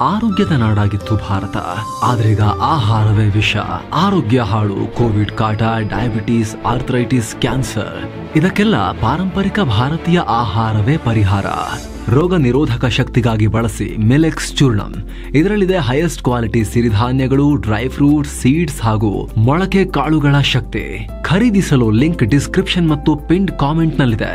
ಆರೋಗ್ಯದ ನಾಡಾಗಿತ್ತು ಭಾರತ. ಆದ್ರೀಗ ಆಹಾರವೇ ವಿಷ. ಆರೋಗ್ಯ ಹಾಳು, ಕೋವಿಡ್ ಕಾಟ, ಡಯಾಬಿಟೀಸ್, ಆರ್ಥರೈಟಿಸ್, ಕ್ಯಾನ್ಸರ್ ಇದಕ್ಕೆಲ್ಲ ಪಾರಂಪರಿಕ ಭಾರತೀಯ ಆಹಾರವೇ ಪರಿಹಾರ. ರೋಗ ನಿರೋಧಕ ಶಕ್ತಿಗಾಗಿ ಬಳಸಿ ಮಿಲೆಕ್ಸ್ ಚೂರ್ಣಂ. ಇದರಲ್ಲಿದೆ ಹೈಯೆಸ್ಟ್ ಕ್ವಾಲಿಟಿ ಸಿರಿಧಾನ್ಯಗಳು, ಡ್ರೈ ಫ್ರೂಟ್ಸ್, ಸೀಡ್ಸ್ ಹಾಗೂ ಮೊಳಕೆ ಕಾಳುಗಳ ಶಕ್ತಿ. ಖರೀದಿಸಲು ಲಿಂಕ್ ಡಿಸ್ಕ್ರಿಪ್ಷನ್ ಮತ್ತು ಪಿನ್ಡ್ ಕಾಮೆಂಟ್ ನಲ್ಲಿದೆ.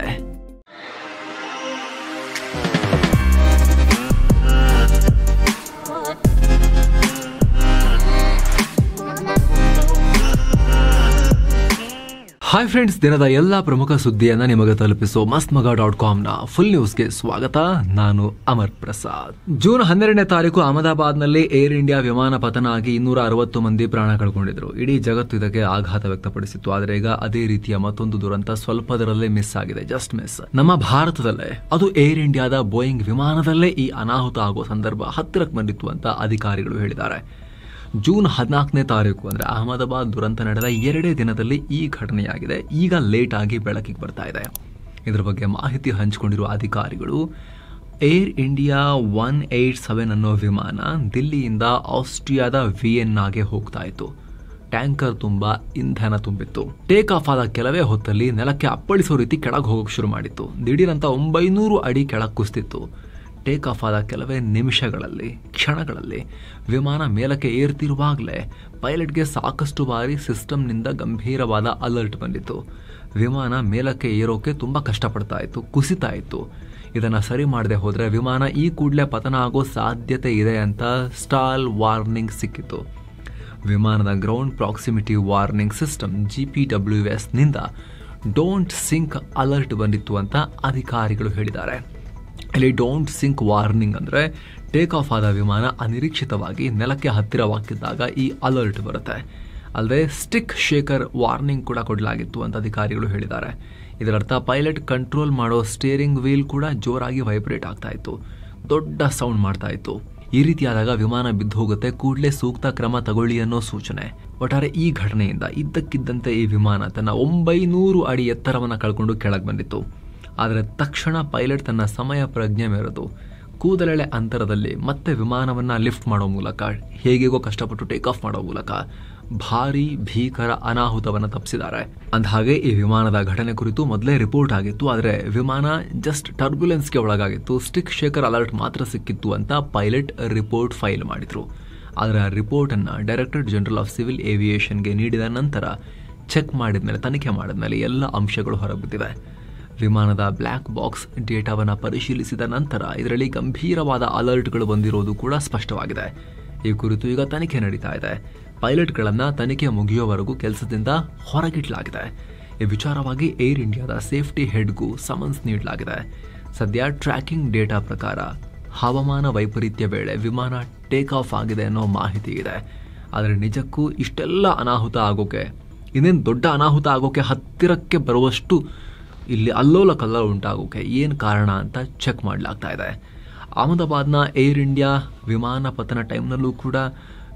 ಹಾಯ್ ಫ್ರೆಂಡ್ಸ್, ದಿನದ ಎಲ್ಲಾ ಪ್ರಮುಖ ಸುದ್ದಿಯನ್ನ ನಿಮಗೆ ತಲುಪಿಸೋ mastmaga.com ನ ಫುಲ್ ನ್ಯೂಸ್ಗೆ ಸ್ವಾಗತ. ನಾನು ಅಮರ್ ಪ್ರಸಾದ್. ಜೂನ್ 12ನೇ ತಾರೀಕು ಅಹಮದಾಬಾದ್ನಲ್ಲಿ ಏರ್ ಇಂಡಿಯಾ ವಿಮಾನ ಪತನ ಆಗಿ 260 ಮಂದಿ ಪ್ರಾಣ ಕಳ್ಕೊಂಡಿದ್ರು. ಇಡೀ ಜಗತ್ತು ಇದಕ್ಕೆ ಆಘಾತ ವ್ಯಕ್ತಪಡಿಸಿತ್ತು. ಆದರೆ ಈಗ ಅದೇ ರೀತಿಯ ಮತ್ತೊಂದು ದುರಂತ ಸ್ವಲ್ಪದರಲ್ಲೇ ಮಿಸ್ ಆಗಿದೆ. Just miss. ನಮ್ಮ ಭಾರತದಲ್ಲೇ, ಅದು ಏರ್ ಇಂಡಿಯಾದ ಬೋಯಿಂಗ್ ವಿಮಾನದಲ್ಲೇ ಈ ಅನಾಹುತ ಆಗೋ ಸಂದರ್ಭ ಹತ್ತಿರಕ್ಕೆ ಬಂದಿತ್ತು ಅಂತ ಅಧಿಕಾರಿಗಳು ಹೇಳಿದ್ದಾರೆ. ಜೂನ್ 14ನೇ ತಾರೀಕು ಅಂದ್ರೆ ಅಹಮದಾಬಾದ್ ದುರಂತ ನಡೆದ 2 ದಿನದಲ್ಲಿ ಈ ಘಟನೆಯಾಗಿದೆ. ಈಗ ಲೇಟ್ ಆಗಿ ಬೆಳಕಿಗೆ ಬರ್ತಾ ಇದೆ. ಇದರ ಬಗ್ಗೆ ಮಾಹಿತಿ ಹಂಚಿಕೊಂಡಿರುವ ಅಧಿಕಾರಿಗಳು, ಏರ್ ಇಂಡಿಯಾ 187 ಅನ್ನೋ ವಿಮಾನ ದಿಲ್ಲಿಯಿಂದ ಆಸ್ಟ್ರಿಯಾದ ವಿಯೆನ್ನಾಗೆ ಹೋಗ್ತಾ ಇತ್ತು. ಟ್ಯಾಂಕರ್ ತುಂಬಾ ಇಂಧನ ತುಂಬಿತ್ತು. ಟೇಕ್ ಆಫ್ ಆದ ಕೆಲವೇ ಹೊತ್ತಲ್ಲಿ ನೆಲಕ್ಕೆ ಅಪ್ಪಳಿಸೋ ರೀತಿ ಕೆಳಗೆ ಹೋಗೋಕೆ ಶುರು ಮಾಡಿತ್ತು. ದಿಢೀರಂತ 900 ಅಡಿ ಕೆಳಗೆ ಕುಸಿತಿತ್ತು. ಟೇಕ್ ಆಫ್ ಆದ ಕೆಲವೇ ನಿಮಿಷಗಳಲ್ಲಿ, ಕ್ಷಣಗಳಲ್ಲಿ ವಿಮಾನ ಮೇಲಕ್ಕೆ ಏರ್ತಿರುವಾಗಲೇ ಪೈಲಟ್ಗೆ ಸಾಕಷ್ಟು ಬಾರಿ ಸಿಸ್ಟಮ್ನಿಂದ ಗಂಭೀರವಾದ ಅಲರ್ಟ್ ಬಂದಿತ್ತು. ವಿಮಾನ ಮೇಲಕ್ಕೆ ಏರೋಕೆ ತುಂಬಾ ಕಷ್ಟಪಡ್ತಾ ಇತ್ತು, ಕುಸಿತಾ ಇತ್ತು. ಇದನ್ನ ಸರಿ ಮಾಡದೆ ಹೋದ್ರೆ ವಿಮಾನ ಈ ಕೂಡಲೇ ಪತನ ಆಗೋ ಸಾಧ್ಯತೆ ಇದೆ ಅಂತ ಸ್ಟಾಲ್ ವಾರ್ನಿಂಗ್ ಸಿಕ್ಕಿತ್ತು. ವಿಮಾನದ ground proximity warning system GPWS ನಿಂದ ಡೋಂಟ್ ಸಿಂಕ್ ಅಲರ್ಟ್ ಬಂದಿತ್ತು ಅಂತ ಅಧಿಕಾರಿಗಳು ಹೇಳಿದ್ದಾರೆ. ಇಲ್ಲಿ ಡೋಂಟ್ ಸಿಂಕ್ ವಾರ್ನಿಂಗ್ ಅಂದ್ರೆ ಟೇಕ್ ಆಫ್ ಆದ ವಿಮಾನ ಅನಿರೀಕ್ಷಿತವಾಗಿ ನೆಲಕ್ಕೆ ಹತ್ತಿರವಾಗಿದ್ದಾಗ ಈ ಅಲರ್ಟ್ ಬರುತ್ತೆ. ಅಲ್ಲದೆ ಸ್ಟಿಕ್ ಶೇಕರ್ ವಾರ್ನಿಂಗ್ ಕೂಡ ಕೊಡಲಾಗಿತ್ತು ಅಂತ ಅಧಿಕಾರಿಗಳು ಹೇಳಿದ್ದಾರೆ. ಇದರರ್ಥ ಪೈಲಟ್ ಕಂಟ್ರೋಲ್ ಮಾಡೋ ಸ್ಟೇರಿಂಗ್ ವೀಲ್ ಕೂಡ ಜೋರಾಗಿ ವೈಬ್ರೇಟ್ ಆಗ್ತಾ ಇತ್ತು, ದೊಡ್ಡ ಸೌಂಡ್ ಮಾಡ್ತಾ ಇತ್ತು. ಈ ರೀತಿಯಾದಾಗ ವಿಮಾನ ಬಿದ್ದು ಹೋಗುತ್ತೆ, ಕೂಡಲೇ ಸೂಕ್ತ ಕ್ರಮ ತಗೊಳ್ಳಿ ಅನ್ನೋ ಸೂಚನೆ. ಒಟ್ಟಾರೆ ಈ ಘಟನೆಯಿಂದ ಇದ್ದಕ್ಕಿದ್ದಂತೆ ಈ ವಿಮಾನ ತನ್ನ 900 ಅಡಿ ಎತ್ತರವನ್ನು ಕಳ್ಕೊಂಡು ಕೆಳಗೆ ಬಂದಿತ್ತು. ಆದರೆ ತಕ್ಷಣ ಪೈಲಟ್ ತನ್ನ ಸಮಯ ಪ್ರಜ್ಞೆ ಮೆರೆದು ಕೂದಲೆಳೆ ಅಂತರದಲ್ಲಿ ಮತ್ತೆ ವಿಮಾನವನ್ನ ಲಿಫ್ಟ್ ಮಾಡೋ ಮೂಲಕ, ಹೇಗೆಗೋ ಕಷ್ಟಪಟ್ಟು ಟೇಕ್ ಆಫ್ ಮಾಡೋ ಮೂಲಕ ಭಾರೀ ಭೀಕರ ಅನಾಹುತವನ್ನು ತಪ್ಪಿಸಿದ್ದಾರೆ. ಅಂದಹಾಗೆ ಈ ವಿಮಾನದ ಘಟನೆ ಕುರಿತು ಮೊದಲೇ ರಿಪೋರ್ಟ್ ಆಗಿತ್ತು. ಆದರೆ ವಿಮಾನ ಜಸ್ಟ್ ಟರ್ಬ್ಯುಲೆನ್ಸ್ಗೆ ಒಳಗಾಗಿತ್ತು, ಸ್ಟಿಕ್ ಶೇಕರ್ ಅಲರ್ಟ್ ಮಾತ್ರ ಸಿಕ್ಕಿತ್ತು ಅಂತ ಪೈಲಟ್ ರಿಪೋರ್ಟ್ ಫೈಲ್ ಮಾಡಿದ್ರು. ಆದರೆ ಆ ರಿಪೋರ್ಟ್ ಅನ್ನ ಡೈರೆಕ್ಟರೇಟ್ ಜನರಲ್ ಆಫ್ ಸಿವಿಲ್ ಏವಿಯೇಷನ್ಗೆ ನೀಡಿದ ನಂತರ ಚೆಕ್ ಮಾಡಿದ್ಮೇಲೆ, ತನಿಖೆ ಮಾಡಿದ್ಮೇಲೆ ಎಲ್ಲ ಅಂಶಗಳು ಹೊರಬಿದ್ದಿವೆ. ವಿಮಾನದ ಬ್ಲ್ಯಾಕ್ ಬಾಕ್ಸ್ ಡೇಟಾವನ್ನು ಪರಿಶೀಲಿಸಿದ ನಂತರ ಇದರಲ್ಲಿ ಗಂಭೀರವಾದ ಅಲರ್ಟ್ಗಳು ಬಂದಿರೋದು ಕೂಡ ಸ್ಪಷ್ಟವಾಗಿದೆ. ಈ ಕುರಿತು ಈಗ ತನಿಖೆ ನಡೀತಾ ಇದೆ. ಪೈಲಟ್ಗಳನ್ನು ತನಿಖೆ ಮುಗಿಯೋವರೆಗೂ ಕೆಲಸದಿಂದ ಹೊರಗಿಡಲಾಗಿದೆ. ಈ ವಿಚಾರವಾಗಿ ಏರ್ ಇಂಡಿಯಾದ ಸೇಫ್ಟಿ ಹೆಡ್ಗೂ ಸಮನ್ಸ್ ನೀಡಲಾಗಿದೆ. ಸದ್ಯ ಟ್ರ್ಯಾಕಿಂಗ್ ಡೇಟಾ ಪ್ರಕಾರ ಹವಾಮಾನ ವೈಪರೀತ್ಯ ವೇಳೆ ವಿಮಾನ ಟೇಕ್ ಆಫ್ ಆಗಿದೆ ಅನ್ನೋ ಮಾಹಿತಿ ಇದೆ. ಆದರೆ ನಿಜಕ್ಕೂ ಇಷ್ಟೆಲ್ಲ ಅನಾಹುತ ಆಗೋಕೆ, ಇನ್ನೇನು ದೊಡ್ಡ ಅನಾಹುತ ಆಗೋಕೆ ಹತ್ತಿರಕ್ಕೆ ಬರುವಷ್ಟು ಇಲ್ಲಿ ಅಲ್ಲೋಲ ಕಲ್ಲೋಲ ಉಂಟಾಗೋಕೆ ಏನು ಕಾರಣ ಅಂತ ಚೆಕ್ ಮಾಡಲಾಗ್ತಾ ಇದೆ. ಅಹಮದಾಬಾದ್ನ ಏರ್ ಇಂಡಿಯಾ ವಿಮಾನ ಪತನ ಟೈಮ್ನಲ್ಲೂ ಕೂಡ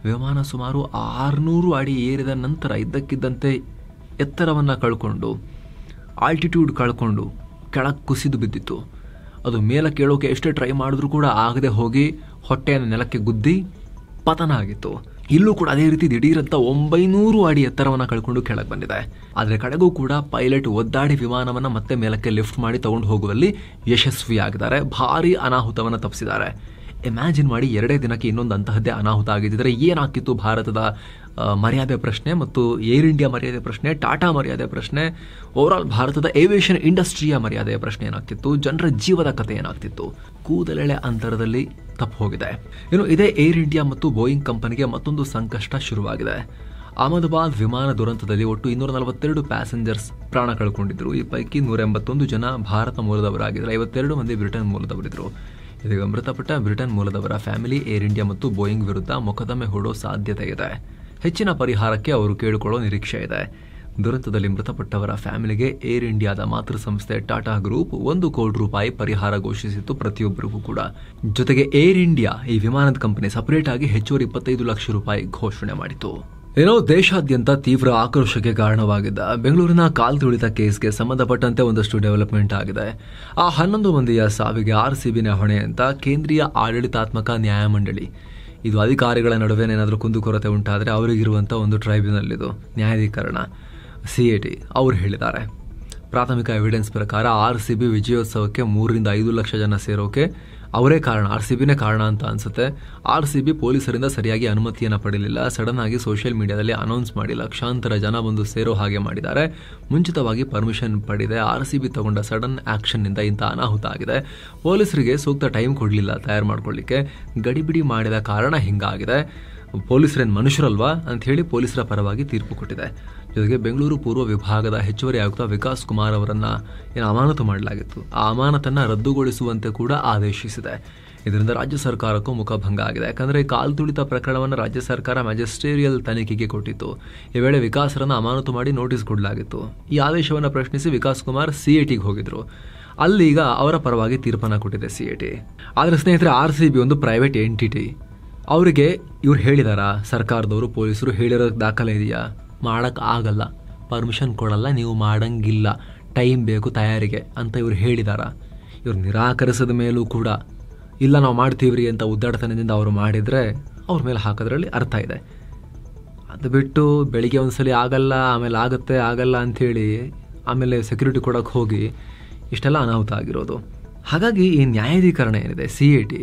ವಿಮಾನ ಸುಮಾರು 600 ಅಡಿ ಏರಿದ ನಂತರ ಇದ್ದಕ್ಕಿದ್ದಂತೆ ಎತ್ತರವನ್ನು ಕಳ್ಕೊಂಡು, ಆಲ್ಟಿಟ್ಯೂಡ್ ಕಳ್ಕೊಂಡು ಕೆಳಗೆ ಕುಸಿದು ಬಿದ್ದಿತ್ತು. ಅದು ಮೇಲೆ ಕೇಳೋಕೆ ಎಷ್ಟೇ ಟ್ರೈ ಮಾಡಿದ್ರೂ ಕೂಡ ಆಗದೆ ಹೋಗಿ ಹೊಟ್ಟೆಯನ್ನು ನೆಲಕ್ಕೆ ಗುದ್ದಿ ಪತನ ಆಗಿತ್ತು. ಇಲ್ಲೂ ಕೂಡ ಅದೇ ರೀತಿ ದಿಢೀರಂತ 900 ಅಡಿ ಎತ್ತರವನ್ನು ಕಳ್ಕೊಂಡು ಕೆಳಗೆ ಬಂದಿದೆ. ಆದರೆ ಕಡೆಗೂ ಕೂಡ ಪೈಲಟ್ ಒದ್ದಾಡಿ ವಿಮಾನವನ್ನು ಮತ್ತೆ ಮೇಲಕ್ಕೆ ಲಿಫ್ಟ್ ಮಾಡಿ ತಗೊಂಡು ಹೋಗುವಲ್ಲಿ ಯಶಸ್ವಿಯಾಗಿದ್ದಾರೆ. ಭಾರೀ ಅನಾಹುತವನ್ನು ತಪ್ಪಿಸಿದ್ದಾರೆ. ಇಮ್ಯಾಜಿನ್ ಮಾಡಿ, 2 ದಿನಕ್ಕೆ ಇನ್ನೊಂದು ಅಂತಹದ್ದೇ ಅನಾಹುತ ಆಗಿದ್ದರೆ ಏನಾಗ್ತಿತ್ತು? ಭಾರತದ ಮರ್ಯಾದೆ ಪ್ರಶ್ನೆ ಮತ್ತು ಏರ್ ಇಂಡಿಯಾ ಮರ್ಯಾದೆ ಪ್ರಶ್ನೆ, ಟಾಟಾ ಮರ್ಯಾದೆ ಪ್ರಶ್ನೆ, ಓವರಾಲ್ ಭಾರತದ ಏವಿಯೇಷನ್ ಇಂಡಸ್ಟ್ರಿಯ ಮರ್ಯಾದೆಯ ಪ್ರಶ್ನೆ ಏನಾಗ್ತಿತ್ತು? ಜನರ ಜೀವದ ಕಥೆ ಏನಾಗ್ತಿತ್ತು? ಕೂದಲೆಳೆ ಅಂತರದಲ್ಲಿ ತಪ್ಪು ಹೋಗಿದೆ. ಇನ್ನು ಇದೇ ಏರ್ ಇಂಡಿಯಾ ಮತ್ತು ಬೋಯಿಂಗ್ ಕಂಪನಿಗೆ ಮತ್ತೊಂದು ಸಂಕಷ್ಟ ಶುರುವಾಗಿದೆ. ಅಹಮದಾಬಾದ್ ವಿಮಾನ ದುರಂತದಲ್ಲಿ ಒಟ್ಟು 242 ಪ್ಯಾಸೆಂಜರ್ಸ್ ಪ್ರಾಣ ಕಳ್ಕೊಂಡಿದ್ರು. ಈ ಪೈಕಿ 181 ಜನ ಭಾರತ ಮೂಲದವರಾಗಿದ್ದರು, 52 ಮಂದಿ ಬ್ರಿಟನ್ ಮೂಲದವರಿದ್ದರು. ಇದೀಗ ಮೃತಪಟ್ಟ ಬ್ರಿಟನ್ ಮೂಲದವರ ಫ್ಯಾಮಿಲಿ ಏರ್ ಇಂಡಿಯಾ ಮತ್ತು ಬೋಯಿಂಗ್ ವಿರುದ್ಧ ಮೊಕದ್ದಮೆ ಹೂಡೋ ಸಾಧ್ಯತೆ ಇದೆ. ಹೆಚ್ಚಿನ ಪರಿಹಾರಕ್ಕೆ ಅವರು ಕೇಳಿಕೊಳ್ಳೋ ನಿರೀಕ್ಷೆ ಇದೆ. ದುರಂತದಲ್ಲಿ ಮೃತಪಟ್ಟವರ ಫ್ಯಾಮಿಲಿಗೆ ಏರ್ ಇಂಡಿಯಾದ ಮಾತೃ ಸಂಸ್ಥೆ ಟಾಟಾ ಗ್ರೂಪ್ 1 ಕೋಟಿ ರೂಪಾಯಿ ಪರಿಹಾರ ಘೋಷಿಸಿತ್ತು ಪ್ರತಿಯೊಬ್ಬರಿಗೂ ಕೂಡ. ಜೊತೆಗೆ ಏರ್ ಇಂಡಿಯಾ, ಈ ವಿಮಾನದ ಕಂಪನಿ ಸಪರೇಟ್ ಆಗಿ ಹೆಚ್ಚುವರಿ 25 ಲಕ್ಷ ರೂಪಾಯಿ ಘೋಷಣೆ ಮಾಡಿತು. ದೇಶಾದ್ಯಂತ ತೀವ್ರ ಆಕ್ರೋಶಕ್ಕೆ ಕಾರಣವಾಗಿದ್ದ ಬೆಂಗಳೂರಿನ ಕಾಲ್ ತುಳಿತ ಕೇಸ್ಗೆ ಸಂಬಂಧಪಟ್ಟಂತೆ ಒಂದಷ್ಟು ಡೆವಲಪ್ಮೆಂಟ್ ಆಗಿದೆ. ಆ 11 ಮಂದಿಯ ಸಾವಿಗೆ RCBನೇ ಹೊಣೆ ಅಂತ ಕೇಂದ್ರೀಯ ಆಡಳಿತಾತ್ಮಕ ನ್ಯಾಯಮಂಡಳಿ, ಇದು ಅಧಿಕಾರಿಗಳ ನಡುವೆ ಏನಾದರೂ ಕುಂದುಕೊರತೆ ಉಂಟಾದರೆ ಅವರಿಗಿರುವಂಥ ಒಂದು ಟ್ರೈಬ್ಯುನಲ್, ಇದು ನ್ಯಾಯಾಧೀಕರಣ CAT ಅವರು ಹೇಳಿದ್ದಾರೆ. ಪ್ರಾಥಮಿಕ ಎವಿಡೆನ್ಸ್ ಪ್ರಕಾರ RCB ವಿಜಯೋತ್ಸವಕ್ಕೆ 3 ರಿಂದ 5 ಲಕ್ಷ ಜನ ಸೇರೋಕೆ ಅವರೇ ಕಾರಣ, RCBನೇ ಕಾರಣ ಅಂತ ಅನ್ಸುತ್ತೆ. RCB ಪೊಲೀಸರಿಂದ ಸರಿಯಾಗಿ ಅನುಮತಿಯನ್ನು ಪಡೆಯಲಿಲ್ಲ. ಸಡನ್ ಆಗಿ ಸೋಷಿಯಲ್ ಮೀಡಿಯಾದಲ್ಲಿ ಅನೌನ್ಸ್ ಮಾಡಿ ಲಕ್ಷಾಂತರ ಜನ ಬಂದು ಸೇರೋ ಹಾಗೆ ಮಾಡಿದ್ದಾರೆ. ಮುಂಚಿತವಾಗಿ ಪರ್ಮಿಷನ್ ಪಡೆದೆ RCB ತಗೊಂಡ ಸಡನ್ ಆಕ್ಷನ್ನಿಂದ ಇಂಥ ಅನಾಹುತ ಆಗಿದೆ. ಪೊಲೀಸರಿಗೆ ಸೂಕ್ತ ಟೈಮ್ ಕೊಡಲಿಲ್ಲ ತಯಾರು ಮಾಡ್ಕೊಳ್ಳಿಕ್ಕೆ, ಗಡಿಬಿಡಿ ಮಾಡಿದ ಕಾರಣ ಹಿಂಗಾಗಿದೆ. ಪೊಲೀಸರೇನು ಮನುಷ್ಯರಲ್ವಾ ಅಂತ ಹೇಳಿ ಪೊಲೀಸರ ಪರವಾಗಿ ತೀರ್ಪು ಕೊಟ್ಟಿದೆ. ಜೊತೆಗೆ ಬೆಂಗಳೂರು ಪೂರ್ವ ವಿಭಾಗದ ಹೆಚ್ಚುವರಿ ಆಯುಕ್ತ ವಿಕಾಸ್ ಕುಮಾರ್ ಅವರನ್ನು ಅಮಾನತು ಮಾಡಲಾಗಿತ್ತು. ಆ ಅಮಾನತನ್ನು ರದ್ದುಗೊಳಿಸುವಂತೆ ಕೂಡ ಆದೇಶಿಸಿದೆ. ಇದರಿಂದ ರಾಜ್ಯ ಸರ್ಕಾರಕ್ಕೂ ಮುಖಭಂಗ ಆಗಿದೆ. ಯಾಕಂದರೆ ಕಾಲ್ ತುಳಿತ ಪ್ರಕರಣವನ್ನು ರಾಜ್ಯ ಸರ್ಕಾರ ಮ್ಯಾಜಿಸ್ಟ್ರೇರಿಯಲ್ ತನಿಖೆಗೆ ಕೊಟ್ಟಿತ್ತು. ಈ ವೇಳೆ ವಿಕಾಸರನ್ನು ಅಮಾನತು ಮಾಡಿ ನೋಟಿಸ್ ಕೊಡಲಾಗಿತ್ತು. ಈ ಆದೇಶವನ್ನು ಪ್ರಶ್ನಿಸಿ ವಿಕಾಸ್ ಕುಮಾರ್ CATಗೆ ಹೋಗಿದ್ರು. ಅಲ್ಲೀಗ ಅವರ ಪರವಾಗಿ ತೀರ್ಪನ್ನು ಕೊಟ್ಟಿದೆ CAT. ಆದರೆ ಸ್ನೇಹಿತರೆ, RCB ಒಂದು ಪ್ರೈವೇಟ್ ಎಂಟಿಟಿ. ಅವರಿಗೆ ಇವ್ರು ಹೇಳಿದಾರಾ, ಸರ್ಕಾರದವರು ಪೊಲೀಸರು ಹೇಳಿರೋ ದಾಖಲೆ ಇದೆಯಾ? ಮಾಡೋಕ್ಕೆ ಆಗಲ್ಲ, ಪರ್ಮಿಷನ್ ಕೊಡಲ್ಲ, ನೀವು ಮಾಡಂಗಿಲ್ಲ, ಟೈಮ್ ಬೇಕು ತಯಾರಿಗೆ ಅಂತ ಇವ್ರು ಹೇಳಿದಾರಾ? ಇವ್ರು ನಿರಾಕರಿಸಿದ ಮೇಲೂ ಕೂಡ ಇಲ್ಲ ನಾವು ಮಾಡ್ತೀವ್ರಿ ಅಂತ ಉದ್ದಾಟತನದಿಂದ ಅವರು ಮಾಡಿದರೆ ಅವ್ರ ಮೇಲೆ ಹಾಕೋದ್ರಲ್ಲಿ ಅರ್ಥ ಇದೆ. ಅದು ಬಿಟ್ಟು ಬೆಳಿಗ್ಗೆ ಒಂದ್ಸಲಿ ಆಗಲ್ಲ, ಆಮೇಲೆ ಆಗುತ್ತೆ, ಆಗಲ್ಲ ಅಂಥೇಳಿ ಆಮೇಲೆ ಸೆಕ್ಯೂರಿಟಿ ಕೊಡೋಕ್ಕೆ ಹೋಗಿ ಇಷ್ಟೆಲ್ಲ ಅನಾಹುತ ಆಗಿರೋದು. ಹಾಗಾಗಿ ಈ ನ್ಯಾಯಾಧೀಕರಣ ಏನಿದೆ CAT,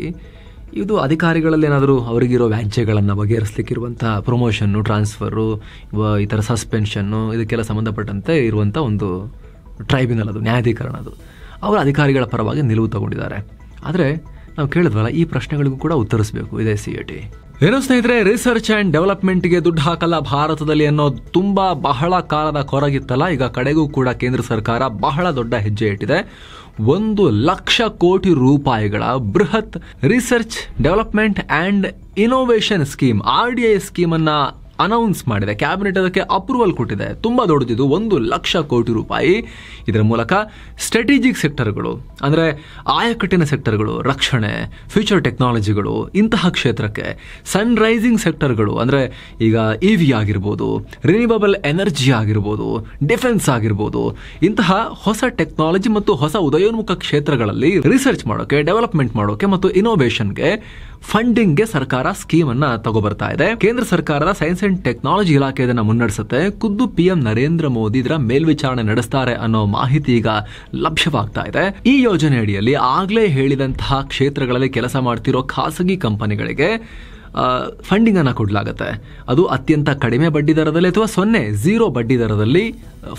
ಇದು ಅಧಿಕಾರಿಗಳಲ್ಲಿ ಏನಾದರೂ ಅವರಿಗಿರೋ ವ್ಯಾಜ್ಯಗಳನ್ನು ಬಗೆಹರಿಸಲಿಕ್ಕಿರುವಂಥ ಪ್ರಮೋಷನ್ನು, ಟ್ರಾನ್ಸ್ಫರು, ಈ ಥರ ಸಸ್ಪೆನ್ಷನ್ನು, ಇದಕ್ಕೆಲ್ಲ ಸಂಬಂಧಪಟ್ಟಂತೆ ಇರುವಂಥ ಒಂದು ಟ್ರೈಬ್ಯುನಲ್, ಅದು ನ್ಯಾಯಾಧೀಕರಣ. ಅದು ಅವರ ಅಧಿಕಾರಿಗಳ ಪರವಾಗಿ ನಿಲುವು ತಗೊಂಡಿದ್ದಾರೆ. ಆದರೆ ನಾವು ಕೇಳಿದ್ವಲ್ಲ, ಈ ಪ್ರಶ್ನೆಗಳಿಗೂ ಕೂಡ ಉತ್ತರಿಸಬೇಕು ಇದೆ CAT. ಏನೋ ಸ್ನೇಹಿತರೆ, ರಿಸರ್ಚ್ ಆ್ಯಂಡ್ ಡೆವಲಪ್ಮೆಂಟ್ಗೆ ದುಡ್ಡು ಹಾಕಲ್ಲ ಭಾರತದಲ್ಲಿ ಅನ್ನೋದು ಬಹಳ ಕಾಲದ ಕೊರಗಿತ್ತಲ್ಲ. ಈಗ ಕಡೆಗೂ ಕೂಡ ಕೇಂದ್ರ ಸರ್ಕಾರ ಬಹಳ ದೊಡ್ಡ ಹೆಜ್ಜೆ ಇಟ್ಟಿದೆ. 1 ಲಕ್ಷ ಕೋಟಿ ರೂಪಾಯಿಗಳ ಬೃಹತ್ research development and innovation scheme RDI ಸ್ಕೀಮನ್ನು ಅನೌನ್ಸ್ ಮಾಡಿದೆ. ಕ್ಯಾಬಿನೆಟ್ ಅದಕ್ಕೆ ಅಪ್ರೂವಲ್ ಕೊಟ್ಟಿದೆ. ತುಂಬಾ ದೊಡ್ಡದಿದು, 1 ಲಕ್ಷ ಕೋಟಿ ರೂಪಾಯಿ. ಇದರ ಮೂಲಕ ಸ್ಟ್ರಾಟಜಿಕ್ ಸೆಕ್ಟರ್ಗಳು ಅಂದರೆ ಆಯಕಟ್ಟಿನ ಸೆಕ್ಟರ್ಗಳು, ರಕ್ಷಣೆ, ಫ್ಯೂಚರ್ ಟೆಕ್ನಾಲಜಿಗಳು, ಇಂತಹ ಕ್ಷೇತ್ರಕ್ಕೆ ಸನ್ ರೈಸಿಂಗ್ ಸೆಕ್ಟರ್ಗಳು ಅಂದರೆ ಈಗ EV ಆಗಿರ್ಬೋದು, ರಿನ್ಯೂವಬಲ್ ಎನರ್ಜಿ ಆಗಿರ್ಬೋದು, ಡಿಫೆನ್ಸ್ ಆಗಿರ್ಬೋದು, ಇಂತಹ ಹೊಸ ಟೆಕ್ನಾಲಜಿ ಮತ್ತು ಹೊಸ ಉದಯೋನ್ಮುಖ ಕ್ಷೇತ್ರಗಳಲ್ಲಿ ರಿಸರ್ಚ್ ಮಾಡೋಕೆ, ಡೆವಲಪ್ಮೆಂಟ್ ಮಾಡೋಕೆ ಮತ್ತು ಇನೋವೇಷನ್ಗೆ ಫಂಡಿಂಗ್ಗೆ ಸರ್ಕಾರ ಸ್ಕೀಮ್ ಅನ್ನ ತಗೋಬರ್ತಾ ಇದೆ. ಕೇಂದ್ರ ಸರ್ಕಾರದ ಸೈನ್ಸ್ ಅಂಡ್ ಟೆಕ್ನಾಲಜಿ ಇಲಾಖೆ ಇದನ್ನ ಮುನ್ನಡೆಸುತ್ತೆ. ಖುದ್ದು PM ನರೇಂದ್ರ ಮೋದಿ ಇದರ ಮೇಲ್ವಿಚಾರಣೆ ನಡೆಸ್ತಾರೆ ಅನ್ನೋ ಮಾಹಿತಿ ಈಗ ಲಭ್ಯವಾಗ್ತಾ ಇದೆ. ಈ ಯೋಜನೆ ಅಡಿಯಲ್ಲಿ ಆಗ್ಲೇ ಹೇಳಿದಂತಹ ಕ್ಷೇತ್ರಗಳಲ್ಲಿ ಕೆಲಸ ಮಾಡ್ತಿರೋ ಖಾಸಗಿ ಕಂಪನಿಗಳಿಗೆ ಫಂಡಿಂಗ್ ಅನ್ನ ಕೊಡಲಾಗುತ್ತೆ. ಅದು ಅತ್ಯಂತ ಕಡಿಮೆ ಬಡ್ಡಿ ದರದಲ್ಲಿ ಅಥವಾ 0 ಬಡ್ಡಿ ದರದಲ್ಲಿ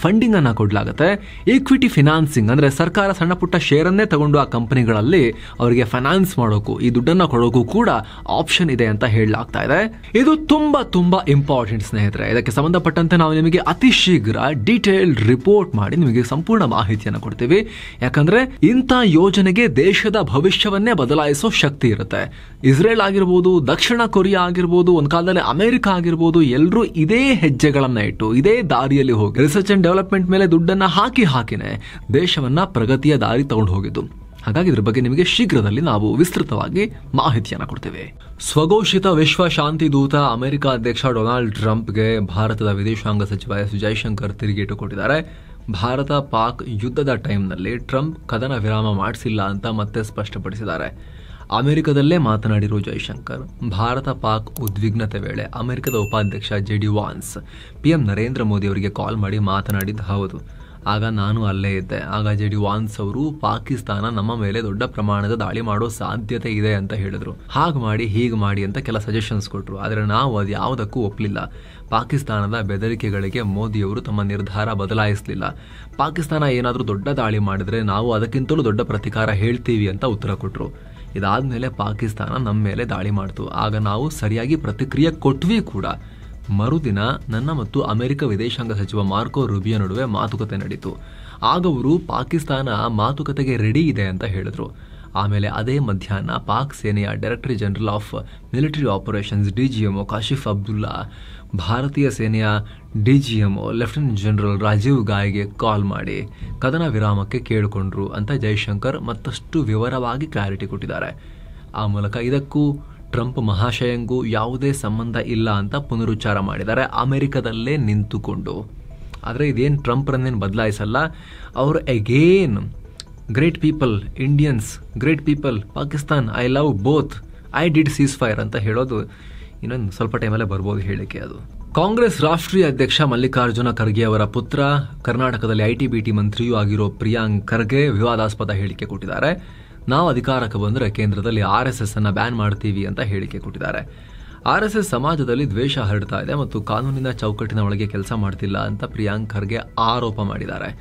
ಫಂಡಿಂಗ್ ಅನ್ನ ಕೊಡಲಾಗುತ್ತೆ. ಈಕ್ವಿಟಿ ಫಿನಾನ್ಸಿಂಗ್ ಅಂದ್ರೆ ಸರ್ಕಾರ ಸಣ್ಣ ಪುಟ್ಟ ಶೇರ್ ಅನ್ನೇ ತಗೊಂಡು ಆ ಕಂಪನಿಗಳಲ್ಲಿ ಅವರಿಗೆ ಫೈನಾನ್ಸ್ ಮಾಡೋಕು, ಈ ದುಡ್ಡನ್ನ ಕೊಡೋಕು ಕೂಡ ಆಪ್ಷನ್ ಇದೆ ಅಂತ ಹೇಳಲಾಗ್ತಾ ಇದೆ. ಇದು ತುಂಬಾ ಇಂಪಾರ್ಟೆಂಟ್ ಸ್ನೇಹಿತರೆ. ಇದಕ್ಕೆ ಸಂಬಂಧಪಟ್ಟಂತೆ ನಾವು ನಿಮಗೆ ಅತಿ ಶೀಘ್ರ ಡೀಟೇಲ್ಡ್ ರಿಪೋರ್ಟ್ ಮಾಡಿ ನಿಮಗೆ ಸಂಪೂರ್ಣ ಮಾಹಿತಿಯನ್ನು ಕೊಡ್ತೀವಿ. ಯಾಕಂದ್ರೆ ಇಂಥ ಯೋಜನೆಗೆ ದೇಶದ ಭವಿಷ್ಯವನ್ನೇ ಬದಲಾಯಿಸೋ ಶಕ್ತಿ ಇರುತ್ತೆ. ಇಸ್ರೇಲ್ ಆಗಿರ್ಬೋದು, ದಕ್ಷಿಣ ಕೊರಿಯಾ ಆಗಿರ್ಬೋದು, ಒಂದು ಕಾಲದಲ್ಲಿ ಅಮೆರಿಕ ಆಗಿರ್ಬೋದು, ಎಲ್ಲರೂ ಇದೇ ಹೆಜ್ಜೆಗಳನ್ನ ಇಟ್ಟು ಇದೇ ದಾರಿಯಲ್ಲಿ ಹೋಗಿ ರಿಸರ್ಚ್ ಅಂಡ್ ಡೆವಲಪ್ಮೆಂಟ್ ಮೇಲೆ ದುಡ್ಡನ್ನ ಹಾಕಿನೇ ದೇಶವನ್ನ ಪ್ರಗತಿಯ ದಾರಿ ತಗೊಂಡು ಹೋಗಿದ್ದು. ಹಾಗಾಗಿ ಇದ್ರ ಬಗ್ಗೆ ನಿಮಗೆ ಶೀಘ್ರದಲ್ಲಿ ನಾವು ವಿಸ್ತೃತವಾಗಿ ಮಾಹಿತಿಯನ್ನು ಕೊಡ್ತೇವೆ. ಸ್ವಘೋಷಿತ ವಿಶ್ವ ಶಾಂತಿ ದೂತ ಅಮೆರಿಕ ಅಧ್ಯಕ್ಷ ಡೊನಾಲ್ಡ್ ಟ್ರಂಪ್ಗೆ ಭಾರತದ ವಿದೇಶಾಂಗ ಸಚಿವ S ಜೈಶಂಕರ್ ತಿರುಗೇಟು ಕೊಟ್ಟಿದ್ದಾರೆ. ಭಾರತ ಪಾಕ್ ಯುದ್ಧದ ಟೈಮ್ನಲ್ಲಿ ಟ್ರಂಪ್ ಕದನ ವಿರಾಮ ಮಾಡಿಸಿಲ್ಲ ಅಂತ ಮತ್ತೆ ಸ್ಪಷ್ಟಪಡಿಸಿದ್ದಾರೆ. ಅಮೆರಿಕದಲ್ಲೇ ಮಾತನಾಡಿರುವ ಜೈಶಂಕರ್, ಭಾರತ ಪಾಕ್ ಉದ್ವಿಗ್ನತೆ ವೇಳೆ ಅಮೆರಿಕದ ಉಪಾಧ್ಯಕ್ಷ JD ವಾನ್ಸ್ PM ನರೇಂದ್ರ ಮೋದಿ ಅವರಿಗೆ ಕಾಲ್ ಮಾಡಿ ಮಾತನಾಡಿದ್ದು ಹೌದು. ಆಗ ನಾನು ಅಲ್ಲೇ ಇದ್ದೆ. ಆಗ JD ವಾನ್ಸ್ ಅವರು ಪಾಕಿಸ್ತಾನ ನಮ್ಮ ಮೇಲೆ ದೊಡ್ಡ ಪ್ರಮಾಣದ ದಾಳಿ ಮಾಡೋ ಸಾಧ್ಯತೆ ಇದೆ ಅಂತ ಹೇಳಿದ್ರು. ಹಾಗೆ ಮಾಡಿ ಹೀಗೆ ಮಾಡಿ ಅಂತ ಕೆಲ ಸಜೆಷನ್ಸ್ ಕೊಟ್ಟರು. ಆದರೆ ನಾವು ಅದು ಯಾವುದಕ್ಕೂ ಒಪ್ಪಲಿಲ್ಲ. ಪಾಕಿಸ್ತಾನದ ಬೆದರಿಕೆಗಳಿಗೆ ಮೋದಿಯವರು ತಮ್ಮ ನಿರ್ಧಾರ ಬದಲಾಯಿಸಲಿಲ್ಲ. ಪಾಕಿಸ್ತಾನ ಏನಾದರೂ ದೊಡ್ಡ ದಾಳಿ ಮಾಡಿದ್ರೆ ನಾವು ಅದಕ್ಕಿಂತಲೂ ದೊಡ್ಡ ಪ್ರತಿಕಾರ ಹೇಳ್ತೀವಿ ಅಂತ ಉತ್ತರ ಕೊಟ್ಟರು. ಇದಾದ್ಮೇಲೆ ಪಾಕಿಸ್ತಾನ ನಮ್ಮ ಮೇಲೆ ದಾಳಿ ಮಾಡ್ತು. ಆಗ ನಾವು ಸರಿಯಾಗಿ ಪ್ರತಿಕ್ರಿಯೆ ಕೊಟ್ವಿ ಕೂಡ. ಮರುದಿನ ನನ್ನ ಮತ್ತು ಅಮೆರಿಕ ವಿದೇಶಾಂಗ ಸಚಿವ ಮಾರ್ಕೋ ರೂಬಿಯೋ ನಡುವೆ ಮಾತುಕತೆ ನಡೀತು. ಆಗ ಅವರು ಪಾಕಿಸ್ತಾನ ಮಾತುಕತೆಗೆ ರೆಡಿ ಇದೆ ಅಂತ ಹೇಳಿದ್ರು. ಆಮೇಲೆ ಅದೇ ಮಧ್ಯಾಹ್ನ ಪಾಕ್ ಸೇನೆಯ director general of military operations DGMO Kashif Abdullah ಭಾರತೀಯ ಸೇನೆಯ DGMO ಲೆಫ್ಟಿನೆಂಟ್ ಜನರಲ್ ರಾಜೀವ್ ಗಾಯ್ಗೆ ಕಾಲ್ ಮಾಡಿ ಕದನ ವಿರಾಮಕ್ಕೆ ಕೇಳಿಕೊಂಡ್ರು ಅಂತ ಜೈಶಂಕರ್ ಮತ್ತಷ್ಟು ವಿವರವಾಗಿ ಕ್ಲಾರಿಟಿ ಕೊಟ್ಟಿದ್ದಾರೆ. ಆ ಮೂಲಕ ಇದಕ್ಕೂ ಟ್ರಂಪ್ ಮಹಾಶಯಂಗೂ ಯಾವುದೇ ಸಂಬಂಧ ಇಲ್ಲ ಅಂತ ಪುನರುಚ್ಚಾರ ಮಾಡಿದ್ದಾರೆ ಅಮೆರಿಕದಲ್ಲೇ ನಿಂತುಕೊಂಡು. ಆದರೆ ಇದೇನು ಟ್ರಂಪ್ರನ್ನೇನು ಬದಲಾಯಿಸಲ್ಲ. ಅವರು again great people, Indians great people, Pakistan I love both, I did seize fire ಅಂತ ಹೇಳೋದು ಇನ್ನೊಂದು ಸ್ವಲ್ಪ ಟೈಮಲ್ಲೇ ಬರ್ಬೋದು ಹೇಳಿಕೆ. ಅದು ಕಾಂಗ್ರೆಸ್ ರಾಷ್ಟ್ರೀಯ ಅಧ್ಯಕ್ಷ ಮಲ್ಲಿಕಾರ್ಜುನ ಖರ್ಗೆ ಅವರ ಪುತ್ರ, ಕರ್ನಾಟಕದಲ್ಲಿ ಐಟಿ-ಬಿಟಿ ಮಂತ್ರಿಯೂ ಆಗಿರೋ ಪ್ರಿಯಾಂಕ್ ಖರ್ಗೆ ವಿವಾದಾಸ್ಪದ ಹೇಳಿಕೆ ಕೊಟ್ಟಿದ್ದಾರೆ. ನಾವು ಅಧಿಕಾರಕ್ಕೆ ಬಂದರೆ ಕೇಂದ್ರದಲ್ಲಿ RSS ಅನ್ನ ಬ್ಯಾನ್ ಮಾಡ್ತೀವಿ ಅಂತ ಹೇಳಿಕೆ ಕೊಟ್ಟಿದ್ದಾರೆ. RSS ಸಮಾಜದಲ್ಲಿ ದ್ವೇಷ ಹರಡ್ತಾ ಇದೆ ಮತ್ತು ಕಾನೂನಿನ ಚೌಕಟ್ಟಿನ ಒಳಗೆ ಕೆಲಸ ಮಾಡ್ತಿಲ್ಲ ಅಂತ ಪ್ರಿಯಾಂಕ್ ಖರ್ಗೆ ಆರೋಪ ಮಾಡಿದ್ದಾರೆ.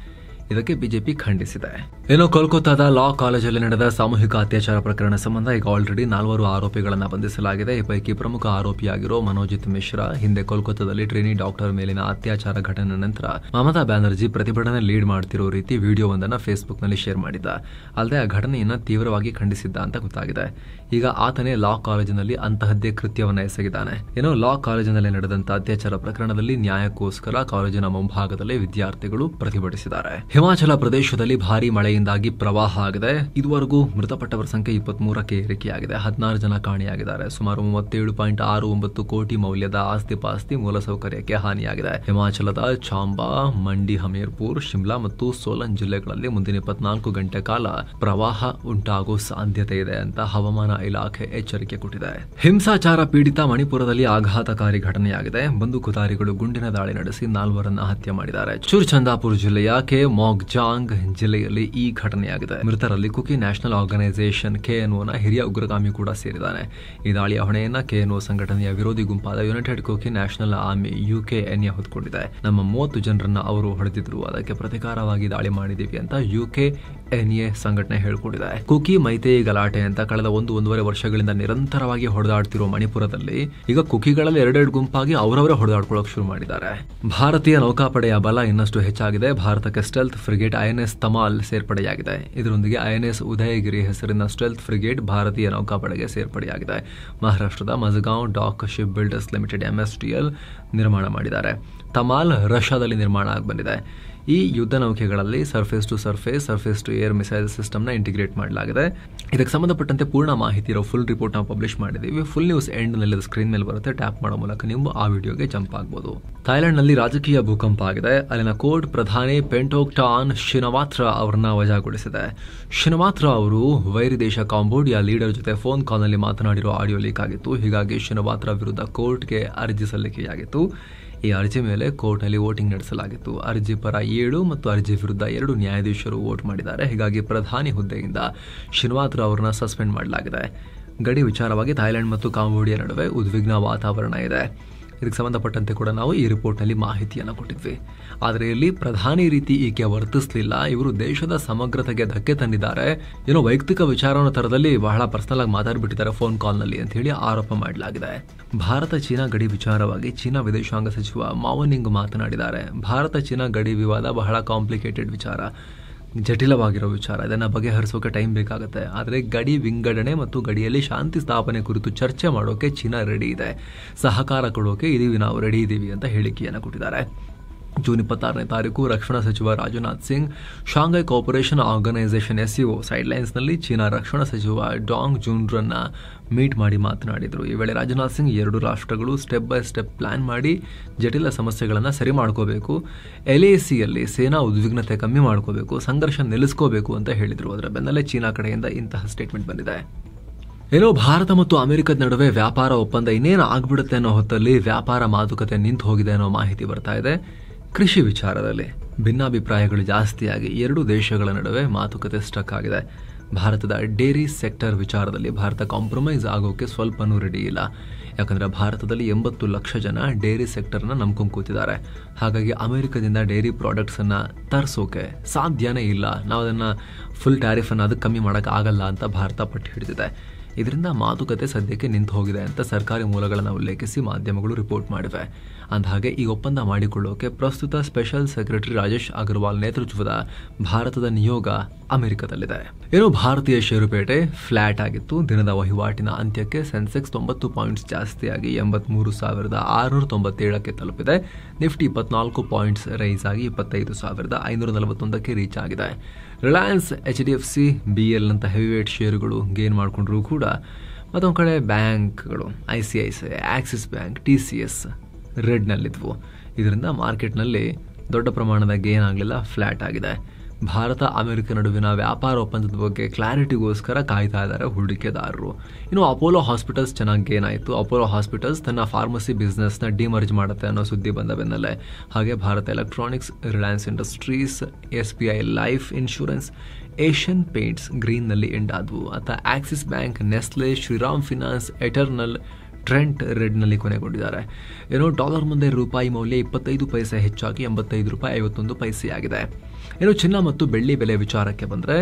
ಇದಕ್ಕೆ ಬಿಜೆಪಿ ಖಂಡಿಸಿದೆ. ಇನ್ನು ಕೋಲ್ಕತ್ತಾದ ಲಾ ಕಾಲೇಜಲ್ಲಿ ನಡೆದ ಸಾಮೂಹಿಕ ಅತ್ಯಾಚಾರ ಪ್ರಕರಣ ಸಂಬಂಧ ಈಗ ಆಲ್ರೆಡಿ 4 ಆರೋಪಿಗಳನ್ನು ಬಂಧಿಸಲಾಗಿದೆ. ಈ ಪೈಕಿ ಪ್ರಮುಖ ಆರೋಪಿಯಾಗಿರೋ ಮನೋಜಿತ್ ಮಿಶ್ರಾ ಹಿಂದೆ ಕೋಲ್ಕತ್ತಾದಲ್ಲಿ ಟ್ರೈನಿ ಡಾಕ್ಟರ್ ಮೇಲಿನ ಅತ್ಯಾಚಾರ ಘಟನೆ ನಂತರ ಮಮತಾ ಬ್ಯಾನರ್ಜಿ ಪ್ರತಿಭಟನೆ ಲೀಡ್ ಮಾಡ್ತಿರೋ ರೀತಿ ವಿಡಿಯೋವೊಂದನ್ನು ಫೇಸ್ಬುಕ್ನಲ್ಲಿ ಶೇರ್ ಮಾಡಿದ್ದ. ಅಲ್ಲದೆ ಆ ಘಟನೆಯನ್ನು ತೀವ್ರವಾಗಿ ಖಂಡಿಸಿದ್ದ ಅಂತ ಗೊತ್ತಾಗಿದೆ. ಈಗ ಆತನೇ ಲಾ ಕಾಲೇಜಿನಲ್ಲಿ ಅಂತಹದ್ದೇ ಕೃತ್ಯವನ್ನು ಎಸಗಿದ್ದಾನೆ. ಏನೋ ಲಾ ಕಾಲೇಜಿನಲ್ಲಿ ನಡೆದಂತ ಅತ್ಯಾಚಾರ ಪ್ರಕರಣದಲ್ಲಿ ನ್ಯಾಯಕ್ಕೋಸ್ಕರ ಕಾಲೇಜಿನ ಮುಂಭಾಗದಲ್ಲಿ ವಿದ್ಯಾರ್ಥಿಗಳು ಪ್ರತಿಭಟಿಸಿದ್ದಾರೆ. ಹಿಮಾಚಲ ಪ್ರದೇಶದಲ್ಲಿ ಭಾರೀ ಮಳೆಯಿಂದಾಗಿ ಪ್ರವಾಹ ಆಗಿದೆ. ಇದುವರೆಗೂ ಮೃತಪಟ್ಟವರ ಸಂಖ್ಯೆ 23ಕ್ಕೆ ಏರಿಕೆಯಾಗಿದೆ. 16 ಜನ ಕಾಣೆಯಾಗಿದ್ದಾರೆ. ಸುಮಾರು 37.69 ಕೋಟಿ ಮೌಲ್ಯದ ಆಸ್ತಿ-ಪಾಸ್ತಿ ಮೂಲಸೌಕರ್ಯಕ್ಕೆ ಹಾನಿಯಾಗಿದೆ. ಹಿಮಾಚಲದ ಚಾಂಬಾ, ಮಂಡಿ, ಹಮೀರ್ಪುರ್, ಶಿಮ್ಲಾ ಮತ್ತು ಸೋಲನ್ ಜಿಲ್ಲೆಗಳಲ್ಲಿ ಮುಂದಿನ 24 ಗಂಟೆ ಕಾಲ ಪ್ರವಾಹ ಉಂಟಾಗುವ ಸಾಧ್ಯತೆ ಇದೆ ಅಂತ ಹವಾಮಾನ ಇಲಾಖೆ ಎಚ್ಚರಿಕೆ ಕೊಟ್ಟಿದೆ. ಹಿಂಸಾಚಾರ ಪೀಡಿತ ಮಣಿಪುರದಲ್ಲಿ ಆಘಾತಕಾರಿ ಘಟನೆಯಾಗಿದೆ. ಬಂದೂಕುಧಾರಿಗಳು ಗುಂಡಿನ ದಾಳಿ ನಡೆಸಿ 4 ಹತ್ಯೆ ಮಾಡಿದ್ದಾರೆ. ಚುರ್ಚಂದಾಪುರ ಜಿಲ್ಲೆಯ ಮೊಗ್ಜಾಂಗ್ ಜಿಲ್ಲೆಯಲ್ಲಿ ಈ ಘಟನೆಯಾಗಿದೆ. ಮೃತರಲ್ಲಿ ಕುಕಿ ನ್ಯಾಷನಲ್ ಆರ್ಗನೈಸೇಷನ್ KNOನ ಹಿರಿಯ ಉಗ್ರಗಾಮಿ ಕೂಡ ಸೇರಿದ್ದಾನೆ. ಈ ದಾಳಿಯ ಹೊಣೆಯನ್ನ KNO ಸಂಘಟನೆಯ ವಿರೋಧಿ ಗುಂಪಾದ United Kuki national army UKNA ಹೊತ್ತುಕೊಂಡಿದೆ. ನಮ್ಮ 30 ಜನರನ್ನ ಅವರು ಹೊಡೆದಿದ್ರು, ಅದಕ್ಕೆ ಪ್ರತಿಕಾರವಾಗಿ ದಾಳಿ ಮಾಡಿದೀವಿ ಅಂತ UKNA ಸಂಘಟನೆ ಹೇಳಿಕೊಂಡಿದೆ. ಕುಕಿ ಮೈತೇಯಿ ಗಲಾಟೆ ಅಂತ ಕಳೆದ 1-1.5 ವರ್ಷಗಳಿಂದ ನಿರಂತರವಾಗಿ ಹೊಡೆದಾಡ್ತಿರೋ ಮಣಿಪುರದಲ್ಲಿ ಈಗ ಕುಕಿಗಳಲ್ಲಿ 2 ಗುಂಪಾಗಿ ಅವರವರೇ ಹೊಡೆದಾಡ್ಕೊಳ್ಳೋಕೆ ಶುರು ಮಾಡಿದ್ದಾರೆ. ಭಾರತೀಯ ನೌಕಾಪಡೆಯ ಬಲ ಇನ್ನಷ್ಟು ಹೆಚ್ಚಾಗಿದೆ. ಭಾರತಕ್ಕೆ ಸ್ಟೆಲ್ತ್ ಫ್ರಿಗೇಟ್ INS ತಮಾಲ್ ಸೇರ್ಪಡೆಯಾಗಿದೆ. ಇದರೊಂದಿಗೆ INS ಉದಯಗಿರಿ ಹೆಸರಿನ ಸ್ಟೆಲ್ತ್ ಫ್ರಿಗೇಟ್ ಭಾರತೀಯ ನೌಕಾಪಡೆಗೆ ಸೇರ್ಪಡೆಯಾಗಿದೆ. ಮಹಾರಾಷ್ಟ್ರದ Mazagon dock ship builders limited MSTL ನಿರ್ಮಾಣ ಮಾಡಿದ್ದಾರೆ. ತಮಾಲ್ ರಷ್ಯಾದಲ್ಲಿ ನಿರ್ಮಾಣ ಆಗಿ ಬಂದಿದೆ. ಈ ಯುದ್ಧ ನೌಕೆಗಳಲ್ಲಿ surface to surface, surface to air missile ಸಿಸ್ಟಮ್ನ ಇಂಟಿಗ್ರೇಟ್ ಮಾಡಲಾಗಿದೆ. ಇದಕ್ಕೆ ಸಂಬಂಧಪಟ್ಟಂತೆ ಪೂರ್ಣ ಮಾಹಿತಿ ಇರೋ ಫುಲ್ ರಿಪೋರ್ಟ್ ನಾವು ಪಬ್ಲಿಷ್ ಮಾಡಿದ್ದೀವಿ. ಫುಲ್ ನ್ಯೂಸ್ ಎಂಡ್ನಲ್ಲಿ ಸ್ಕ್ರೀನ್ ಮೇಲೆ ಬರುತ್ತೆ. ಟ್ಯಾಪ್ ಮಾಡೋ ಮೂಲಕ ನೀವು ಆ ವಿಡಿಯೋಗೆ ಜಂಪ್ ಆಗಬಹುದು. ಥೈಲ್ಯಾಂಡ್ನಲ್ಲಿ ರಾಜಕೀಯ ಭೂಕಂಪ ಆಗಿದೆ. ಅಲ್ಲಿನ ಕೋರ್ಟ್ ಪ್ರಧಾನಿ ಪೆಂಟೋಕ್ಟಾನ್ ಶಿನವಾತ್ರ ಅವರನ್ನ ವಜಾಗೊಳಿಸಿದೆ. ಶಿನವಾತ್ರ ಅವರು ವೈರಿ ದೇಶ ಕಾಂಬೋಡಿಯಾ ಲೀಡರ್ ಜೊತೆ ಫೋನ್ ಕಾಲ್ನಲ್ಲಿ ಮಾತನಾಡಿರೋ ಆಡಿಯೋ ಲೀಕ್ ಆಗಿತ್ತು. ಹೀಗಾಗಿ ಶಿನವಾತ್ರ ವಿರುದ್ಧ ಕೋರ್ಟ್ಗೆ ಅರ್ಜಿ ಸಲ್ಲಿಕೆಯಾಗಿತ್ತು. ಈ ಅರ್ಜಿ ಮೇಲೆ ಕೋರ್ಟ್ನಲ್ಲಿ ವೋಟಿಂಗ್ ನಡೆಸಲಾಗಿತ್ತು. ಅರ್ಜಿ ಪರ 7 ಮತ್ತು ಅರ್ಜಿ ವಿರುದ್ಧ 2 ನ್ಯಾಯಾಧೀಶರು ವೋಟ್ ಮಾಡಿದ್ದಾರೆ. ಹೀಗಾಗಿ ಪ್ರಧಾನಿ ಹುದ್ದೆಯಿಂದ ಶಿನವಾತ್ರ ಅವರನ್ನ ಸಸ್ಪೆಂಡ್ ಮಾಡಲಾಗಿದೆ. ಗಡಿ ವಿಚಾರವಾಗಿ ಥೈಲ್ಯಾಂಡ್ ಮತ್ತು ಕಾಂಬೋಡಿಯಾ ನಡುವೆ ಉದ್ವಿಗ್ನ ವಾತಾವರಣ ಇದೆ. ಇದಕ್ಕೆ ಸಂಬಂಧಪಟ್ಟಂತೆ ಕೂಡ ನಾವು ಈ ರಿಪೋರ್ಟ್ನಲ್ಲಿ ಮಾಹಿತಿಯನ್ನು ಕೊಟ್ಟಿದ್ವಿ. ಆದರೆ ಇಲ್ಲಿ ಪ್ರಧಾನಿ ರೀತಿ ಈಕೆ ವರ್ತಿಸಲಿಲ್ಲ. ಇವರು ದೇಶದ ಸಮಗ್ರತೆಗೆ ಧಕ್ಕೆ ತಂದಿದ್ದಾರೆ. ಏನೋ ವೈಯಕ್ತಿಕ ವಿಚಾರವನ್ನು ತರದಲ್ಲಿ ಬಹಳ ಪರ್ಸನಲ್ ಆಗಿ ಮಾತಾಡ್ಬಿಟ್ಟಿದ್ದಾರೆ ಫೋನ್ ಕಾಲ್ನಲ್ಲಿ ಅಂತ ಹೇಳಿ ಆರೋಪ ಮಾಡಲಾಗಿದೆ. ಭಾರತ ಚೀನಾ ಗಡಿ ವಿಚಾರವಾಗಿ ಚೀನಾ ವಿದೇಶಾಂಗ ಸಚಿವ ಮಾವನಿಂಗ್ ಮಾತನಾಡಿದ್ದಾರೆ. ಭಾರತ ಚೀನಾ ಗಡಿ ವಿವಾದ ಬಹಳ ಕಾಂಪ್ಲಿಕೇಟೆಡ್ ವಿಚಾರ, ಜಟಿಲವಾಗಿರೋ ವಿಚಾರ. ಇದನ್ನು ಬಗೆಹರಿಸೋಕೆ ಟೈಮ್ ಬೇಕಾಗುತ್ತೆ. ಆದರೆ ಗಡಿ ವಿಂಗಡಣೆ ಮತ್ತು ಗಡಿಯಲ್ಲಿ ಶಾಂತಿ ಸ್ಥಾಪನೆ ಕುರಿತು ಚರ್ಚೆ ಮಾಡೋಕೆ ಚೀನಾ ರೆಡಿ ಇದೆ. ಸಹಕಾರ ಕೊಡೋಕೆ ನಾವು ರೆಡಿ ಇದ್ದೀವಿ ಅಂತ ಹೇಳಿಕೆಯನ್ನು ಕೊಟ್ಟಿದ್ದಾರೆ. ಜೂನ್ 26ನೇ ತಾರೀಕು ರಕ್ಷಣಾ ಸಚಿವ Rajnath Singh Shanghai cooperation organisation SCO ಸೈಡ್ಲೈನ್ಸ್ನಲ್ಲಿ ಚೀನಾ ರಕ್ಷಣಾ ಸಚಿವ ಡಾಂಗ್ ಜೂನ್ರನ್ನ ಮೀಟ್ ಮಾಡಿ ಮಾತನಾಡಿದರು. ಈ ವೇಳೆ ರಾಜನಾಥ್ ಸಿಂಗ್ 2 ರಾಷ್ಟ್ರಗಳು ಸ್ಟೆಪ್ ಬೈ ಸ್ಟೆಪ್ ಪ್ಲಾನ್ ಮಾಡಿ ಜಟಿಲ ಸಮಸ್ಯೆಗಳನ್ನು ಸರಿ ಮಾಡ್ಕೋಬೇಕು, LACಯಲ್ಲಿ ಸೇನಾ ಉದ್ವಿಗ್ನತೆ ಕಮ್ಮಿ ಮಾಡ್ಕೋಬೇಕು, ಸಂಘರ್ಷ ನಿಲ್ಲಿಸ್ಕೋಬೇಕು ಅಂತ ಹೇಳಿದರು. ಅದರ ಬೆನ್ನಲ್ಲೇ ಚೀನಾ ಕಡೆಯಿಂದ ಇಂತಹ ಸ್ಟೇಟ್ಮೆಂಟ್ ಬಂದಿದೆ. ಏನೋ ಭಾರತ ಮತ್ತು ಅಮೆರಿಕದ ನಡುವೆ ವ್ಯಾಪಾರ ಒಪ್ಪಂದ ಇನ್ನೇನು ಆಗ್ಬಿಡುತ್ತೆ ಅನ್ನೋ ಹೊತ್ತಲ್ಲಿ ವ್ಯಾಪಾರ ಮಾತುಕತೆ ನಿಂತು ಹೋಗಿದೆ ಅನ್ನೋ ಮಾಹಿತಿ ಬರ್ತಾ ಇದೆ. ಕೃಷಿ ವಿಚಾರದಲ್ಲಿ ಭಿನ್ನಾಭಿಪ್ರಾಯಗಳು ಜಾಸ್ತಿಯಾಗಿ 2 ದೇಶಗಳ ನಡುವೆ ಮಾತುಕತೆ ಸ್ಟಕ್ ಆಗಿದೆ. ಭಾರತದ ಡೇರಿ ಸೆಕ್ಟರ್ ವಿಚಾರದಲ್ಲಿ ಭಾರತ ಕಾಂಪ್ರಮೈಸ್ ಆಗೋಕೆ ಸ್ವಲ್ಪನೂ ರೆಡಿ ಇಲ್ಲ. ಯಾಕಂದರೆ ಭಾರತದಲ್ಲಿ 80 ಲಕ್ಷ ಜನ ಡೇರಿ ಸೆಕ್ಟರ್ನ ನಂಬ್ಕೊಂಡು ಕೂತಿದ್ದಾರೆ. ಹಾಗಾಗಿ ಅಮೆರಿಕದಿಂದ ಡೇರಿ ಪ್ರಾಡಕ್ಟ್ಸನ್ನು ತರಿಸೋಕೆ ಸಾಧ್ಯನೇ ಇಲ್ಲ. ನಾವು ಅದನ್ನು ಫುಲ್ ಟ್ಯಾರಿಫನ್ನು ಅದಕ್ಕೆ ಕಮ್ಮಿ ಮಾಡೋಕ್ಕಾಗಲ್ಲ ಅಂತ ಭಾರತ ಪಟ್ಟು ಹಿಡಿದಿದೆ. ಇದರಿಂದ ಮಾತುಕತೆ ಸದ್ಯಕ್ಕೆ ನಿಂತು ಹೋಗಿದೆ ಅಂತ ಸರ್ಕಾರಿ ಮೂಲಗಳನ್ನು ಉಲ್ಲೇಖಿಸಿ ಮಾಧ್ಯಮಗಳು ರಿಪೋರ್ಟ್ ಮಾಡಿವೆ. ಅಂದಹಾಗೆ ಈ ಒಪ್ಪಂದ ಮಾಡಿಕೊಳ್ಳೋಕೆ ಪ್ರಸ್ತುತ ಸ್ಪೆಷಲ್ ಸೆಕ್ರೆಟರಿ ರಾಜೇಶ್ ಅಗರ್ವಾಲ್ ನೇತೃತ್ವದ ಭಾರತದ ನಿಯೋಗ ಅಮೆರಿಕದಲ್ಲಿದೆ. ಏನು ಭಾರತೀಯ ಷೇರುಪೇಟೆ ಫ್ಲಾಟ್ ಆಗಿತ್ತು. ದಿನದ ವಹಿವಾಟಿನ ಅಂತ್ಯಕ್ಕೆ ಸೆನ್ಸೆಕ್ಸ್ 90 ಪಾಯಿಂಟ್ಸ್ ಜಾಸ್ತಿಯಾಗಿ 83,697ಕ್ಕೆ ತಲುಪಿದೆ. ನಿಫ್ಟಿ 24 ಪಾಯಿಂಟ್ಸ್ ರೈಸ್ ಆಗಿ 25,541ಕ್ಕೆ ರೀಚ್ ಆಗಿದೆ. ರಿಲಯನ್ಸ್, HDFC, BL ನಂತ ಹೆವಿವೇಟ್ ಷೇರುಗಳು ಗೇನ್ ಮಾಡಿಕೊಂಡ್ರೂ ಕೂಡ ಮತ್ತೊಂದು ಕಡೆ ಬ್ಯಾಂಕ್ಗಳು ICICI, ಆಕ್ಸಿಸ್ ಬ್ಯಾಂಕ್, TCS ರೆಡ್ನಲ್ಲಿದ್ವು. ಇದರಿಂದ ಮಾರ್ಕೆಟ್ನಲ್ಲಿ ದೊಡ್ಡ ಪ್ರಮಾಣದ ಗೇನ್ ಆಗಲಿಲ್ಲ, ಫ್ಲ್ಯಾಟ್ ಆಗಿದೆ. ಭಾರತ ಅಮೆರಿಕ ನಡುವಿನ ವ್ಯಾಪಾರ ಒಪ್ಪಂದದ ಬಗ್ಗೆ ಕ್ಲಾರಿಟಿಗೋಸ್ಕರ ಕಾಯ್ತಾ ಇದ್ದಾರೆ ಹೂಡಿಕೆದಾರರು. ಇನ್ನು ಅಪೋಲೋ ಹಾಸ್ಪಿಟಲ್ಸ್ ಚೆನ್ನಾಗಿ ಗೇನ್ ಆಯಿತು. ಅಪೋಲೋ ಹಾಸ್ಪಿಟಲ್ಸ್ ತನ್ನ ಫಾರ್ಮಸಿ ಬಿಸ್ನೆಸ್ನ ಡಿಮರ್ಜ್ ಮಾಡುತ್ತೆ ಅನ್ನೋ ಸುದ್ದಿ ಬಂದ ಬೆನ್ನಲ್ಲೇ. ಹಾಗೆ Bharat Electronics, Reliance Industries, SBI Life Insurance, Asian Paints ಗ್ರೀನ್ನಲ್ಲಿ ಎಂಡ್ ಆದವು. Axis Bank, Nestle, Shriram Finance, Eternal, Trent ರೆಡ್ನಲ್ಲಿ ಕೊನೆಗೊಂಡಿದ್ದಾರೆ. ಡಾಲರ್ ಮುಂದೆ ರೂಪಾಯಿ ಮೌಲ್ಯ 25 ಪೈಸೆ ಹೆಚ್ಚಾಗಿ ₹85.51 ಆಗಿದೆ. ಚಿನ್ನ ಮತ್ತು ಬೆಳ್ಳಿ ಬೆಲೆ ವಿಚಾರಕ್ಕೆ ಬಂದರೆ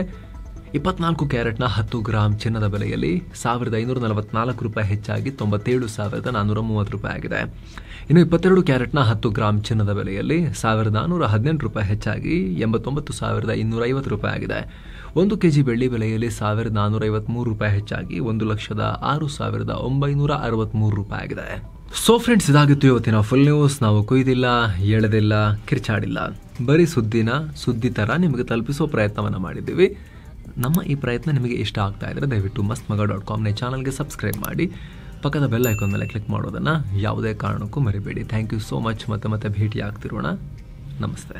24 ಕ್ಯಾರೆಟ್ನ 10 ಗ್ರಾಂ ಚಿನ್ನದ ಬೆಲೆಯಲ್ಲಿ ₹1,544 ಹೆಚ್ಚಾಗಿ ₹97,430 ಆಗಿದೆ. 22 ಕ್ಯಾರೆಟ್ನ 10 ಗ್ರಾಂ ಚಿನ್ನದ ಬೆಲೆಯಲ್ಲಿ ₹1,418 ಹೆಚ್ಚಾಗಿ ₹89,250 ಆಗಿದೆ. 1 ಕೆಜಿ ಬೆಳ್ಳಿ ಬೆಲೆಯಲ್ಲಿ ₹1,453 ಹೆಚ್ಚಾಗಿ ₹1,06,963 ಆಗಿದೆ. ಸೊ ಫ್ರೆಂಡ್ಸ್, ಇದಾಗಿತ್ತು ಇವತ್ತಿನ ಫುಲ್ ನ್ಯೂಸ್. ನಾವು ಕೊಯ್ದಿಲ್ಲ, ಎಳೆದಿಲ್ಲ, ಕಿರ್ಚಾಡಿಲ್ಲ, ಬರೀ ಸುದ್ದಿ ಥರ ನಿಮಗೆ ತಲುಪಿಸೋ ಪ್ರಯತ್ನವನ್ನು ಮಾಡಿದ್ದೀವಿ. ನಮ್ಮ ಈ ಪ್ರಯತ್ನ ನಿಮಗೆ ಇಷ್ಟ ಆಗ್ತಾ ಇದ್ದರೆ ದಯವಿಟ್ಟು mastmaga.com ಚಾನಲ್ಗೆ ಸಬ್ಸ್ಕ್ರೈಬ್ ಮಾಡಿ, ಪಕ್ಕದ ಬೆಲ್ ಐಕಾನ್ ಮೇಲೆ ಕ್ಲಿಕ್ ಮಾಡೋದನ್ನು ಯಾವುದೇ ಕಾರಣಕ್ಕೂ ಮರಿಬೇಡಿ. Thank you so much. ಮತ್ತೆ ಭೇಟಿ ಆಗ್ತಿರೋಣ. ನಮಸ್ತೆ.